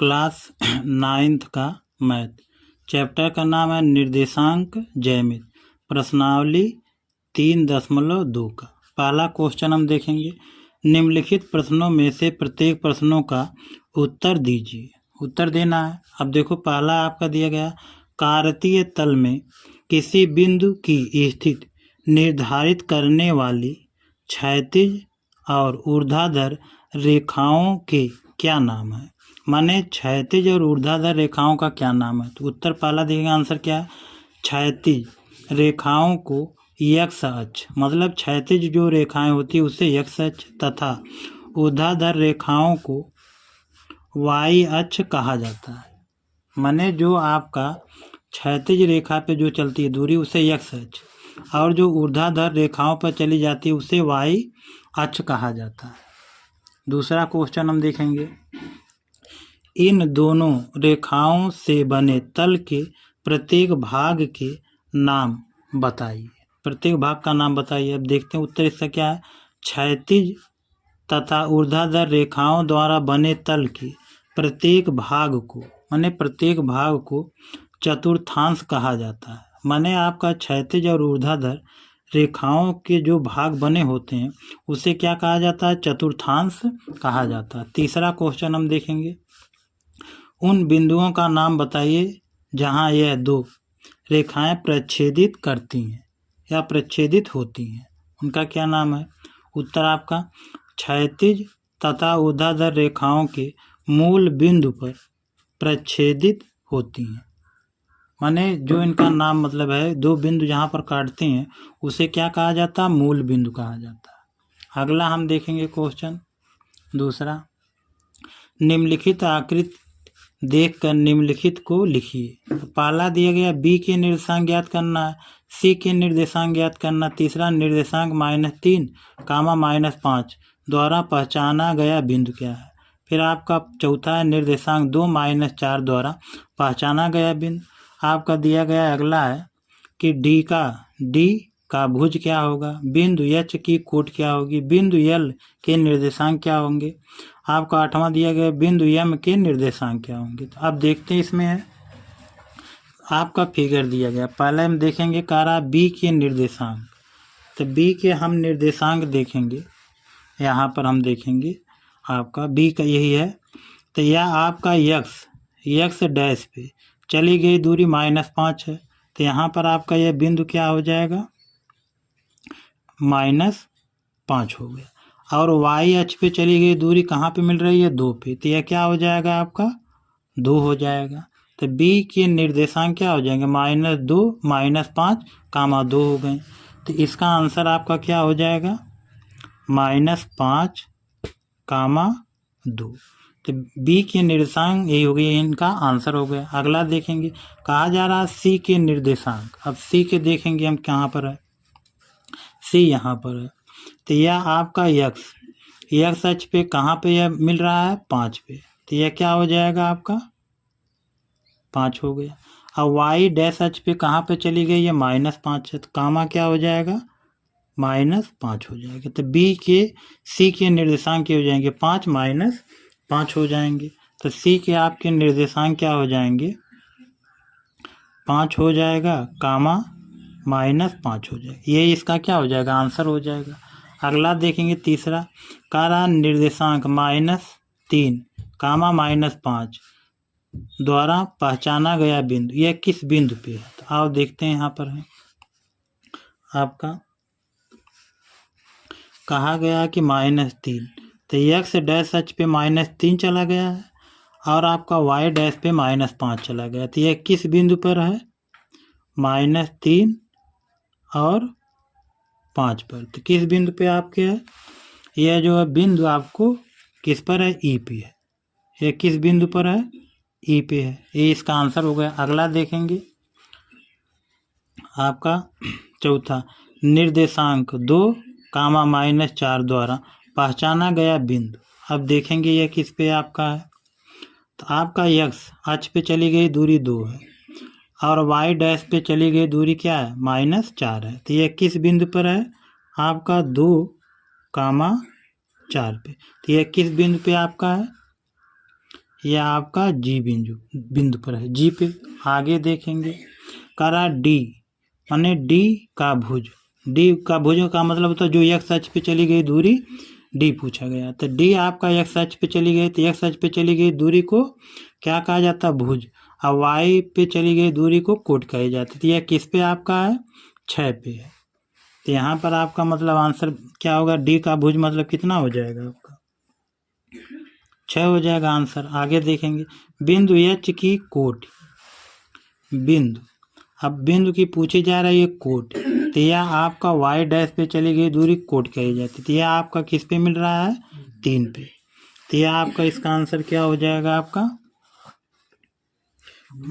Class 9th का math. Chapter का नाम है निर्देशांक ज्यामिति, प्रश्नावली 3.2 का। पहला क्वेश्चन हम देखेंगे, निम्नलिखित प्रश्नों में से प्रत्येक प्रश्नों का उत्तर दीजिए। उत्तर देना है। अब देखो, पहला आपका दिया गया, कार्तीय तल में किसी बिंदु की स्थिति निर्धारित करने वाली क्षैतिज और ऊर्ध्वाधर रेखाओं के क्या नाम है। माने क्षैतिज और ऊर्ध्वाधर रेखाओं का क्या नाम है। तो उत्तर पहला देखेंगे, आंसर क्या है, क्षैतिज रेखाओं को एक्स अक्ष, मतलब क्षैतिज जो रेखाएं होती है उसे एक्स अक्ष तथा ऊर्ध्वाधर रेखाओं को वाई अक्ष कहा जाता है। माने जो आपका क्षैतिज रेखा पे जो चलती है दूरी उसे एक्स अक्ष, और जो ऊर्ध्वाधर रेखाओं पर चली जाती है उसे वाई अक्ष कहा जाता है। दूसरा क्वेश्चन हम देखेंगे, इन दोनों रेखाओं से बने तल के प्रत्येक भाग के नाम बताइए। प्रत्येक भाग का नाम बताइए। अब देखते हैं उत्तर इसका क्या है, क्षैतिज तथा ऊर्ध्वाधर रेखाओं द्वारा बने तल के प्रत्येक भाग को, माने प्रत्येक भाग को चतुर्थांश कहा जाता है। माने आपका क्षैतिज और ऊर्ध्वाधर रेखाओं के जो भाग बने होते हैं उसे क्या कहा जाता है, चतुर्थांश कहा जाता है। तीसरा क्वेश्चन हम देखेंगे, उन बिंदुओं का नाम बताइए जहां यह दो रेखाएं प्रच्छेदित करती हैं या प्रच्छेदित होती हैं, उनका क्या नाम है। उत्तर आपका क्षैतिज तथा ऊर्ध्वाधर रेखाओं के मूल बिंदु पर प्रच्छेदित होती हैं। माने जो इनका नाम मतलब है, दो बिंदु जहाँ पर काटते हैं उसे क्या कहा जाता है, मूल बिंदु कहा जाता है। अगला हम देखेंगे क्वेश्चन दूसरा, निम्नलिखित आकृति देखकर निम्नलिखित को लिखिए। पहला दिया गया, बी के निर्देशांक ज्ञात करना है, सी के निर्देशांक ज्ञात करना। तीसरा, निर्देशांक -3, -5 द्वारा पहचाना गया बिंदु क्या है। फिर आपका चौथा है, निर्देशांक 2, -4 द्वारा पहचाना गया बिंदु। आपका दिया गया अगला है कि डी का भुज क्या होगा, बिंदु एच की कोट क्या होगी, बिंदु एल के निर्देशांक क्या होंगे। आपका आठवां दिया गया, बिंदु एम के निर्देशांक क्या होंगे। तो अब देखते हैं, इसमें है आपका फिगर दिया गया। पहले हम देखेंगे कारा बी के निर्देशांक। तो बी के हम निर्देशांक देखेंगे, यहाँ पर हम देखेंगे आपका बी का यही है। तो यह आपका यक्स डैश पे चली गई दूरी -5 है। तो यहाँ पर आपका यह बिंदु क्या हो जाएगा, -5 हो गया। और वाई अक्ष पे चली गई दूरी कहाँ पे मिल रही है, 2 पे। तो यह क्या हो जाएगा, आपका 2 हो जाएगा। तो बी के निर्देशांक क्या हो जाएंगे, -2, -5, 2 हो गए। तो इसका आंसर आपका क्या हो जाएगा, -5, 2। तो बी के निर्देशांक यही हो गई, इनका आंसर हो गया। अगला देखेंगे, कहा जा रहा है सी के निर्देशांक। अब सी के देखेंगे हम कहाँ पर है, सी यहाँ पर है। तो यह आपका यक्स अक्ष पे कहाँ पे यह मिल रहा है, 5 पे। तो यह क्या हो जाएगा, आपका 5 हो गया। अब वाई डैश अक्ष पे कहाँ पे चली गई, है -5 है। तो कामा क्या हो जाएगा, -5 हो जाएगा। तो बी के सी के निर्देशांक क्या हो जाएंगे, 5 -5 हो जाएंगे। तो सी के आपके निर्देशांक क्या हो जाएंगे, 5 हो जाएगा, -5 हो जाएगा। ये इसका क्या हो जाएगा, आंसर हो जाएगा। अगला देखेंगे तीसरा, कारा निर्देशांक -3, -5 द्वारा पहचाना गया बिंदु, यह किस बिंदु पे है। तो आओ देखते हैं, यहाँ पर है आपका कहा गया कि -3। तो एक्स डैश अक्ष पे -3 चला गया है और आपका वाई डैश पे -5 चला गया। तो यह किस बिंदु पर है, -3 और 5 पर। तो किस बिंदु पे आपके है, यह जो है बिंदु आपको किस पर है, ई पे है। यह किस बिंदु पर है, ई पे है। ये इसका आंसर हो गया। अगला देखेंगे आपका चौथा, निर्देशांक 2, -4 द्वारा पहचाना गया बिंदु। अब देखेंगे यह किस पे आपका है। तो आपका यक्स अक्ष पे चली गई दूरी 2 है और वाई डैश पे चली गई दूरी क्या है, -4 है। तो यह किस बिंदु पर है, आपका 2, 4 पे। तो यह किस बिंदु पे आपका है, ये आपका जी बिंदु पर है, जी पे। आगे देखेंगे, कह रहा डी माने डी का भुज। डी का भुज का मतलब होता है जो एक्स अक्ष पे चली गई दूरी डी पूछा गया। तो डी आपका एक्स अक्ष पे चली गई, तो एक्स अक्ष पे चली गई दूरी को क्या कहा जाता है? भुज। और वाई पे चली गई दूरी को कोट कही जाती है। तो यह किस पे आपका है? 6 पे है। तो यहाँ पर आपका मतलब आंसर क्या होगा? डी का भुज मतलब कितना हो जाएगा आपका? 6 हो जाएगा आंसर। आगे देखेंगे, बिंदु एच की कोट। बिंदु, अब बिंदु की पूछी जा रही है कोट, तो यह आपका वाई डैश पे चली गई दूरी कोट कही जाती है। तो यह आपका किस पे मिल रहा है? 3 पे। तो यह आपका इसका आंसर क्या हो जाएगा? आपका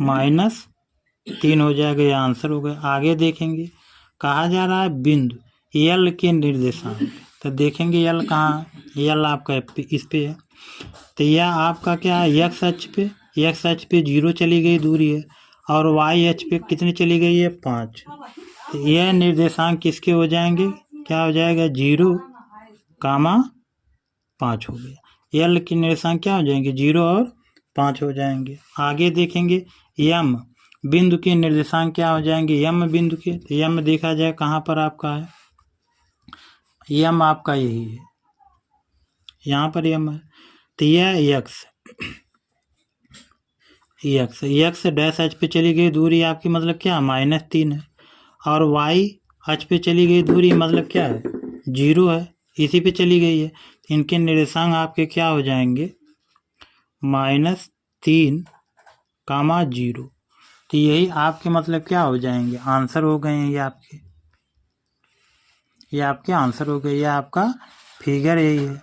-3 हो जाएगा, यह आंसर हो गया। आगे देखेंगे, कहा जा रहा है बिंदु एल के निर्देशांक। तो देखेंगे एल कहाँ? एल आपका इस पे है। तो यह आपका क्या है? एक्स अक्ष पे, एक्स अक्ष पे 0 चली गई दूरी है, और वाई अक्ष पे कितनी चली गई है? 5। तो यह निर्देशांक किसके हो जाएंगे? क्या हो जाएगा? 0, 5 हो गया। एल के निर्देशांक क्या हो जाएंगे? 0 और 5 हो जाएंगे। आगे देखेंगे, यम बिंदु के निर्देशांक क्या हो जाएंगे? यम बिंदु के, तो यम देखा जाए कहाँ पर आपका है? यम आपका यही है, यहाँ पर यम है। तो यह एक्स डैश अक्ष पे चली गई दूरी आपकी मतलब क्या? -3 है। और वाई अक्ष पे चली गई दूरी मतलब क्या है? 0 है, इसी पे चली गई है। इनके निर्देशांक आपके क्या हो जाएंगे? -3, 0। तो यही आपके मतलब क्या हो जाएंगे? आंसर हो गए हैं ये आपके आंसर हो गए। ये आपका फिगर यही है।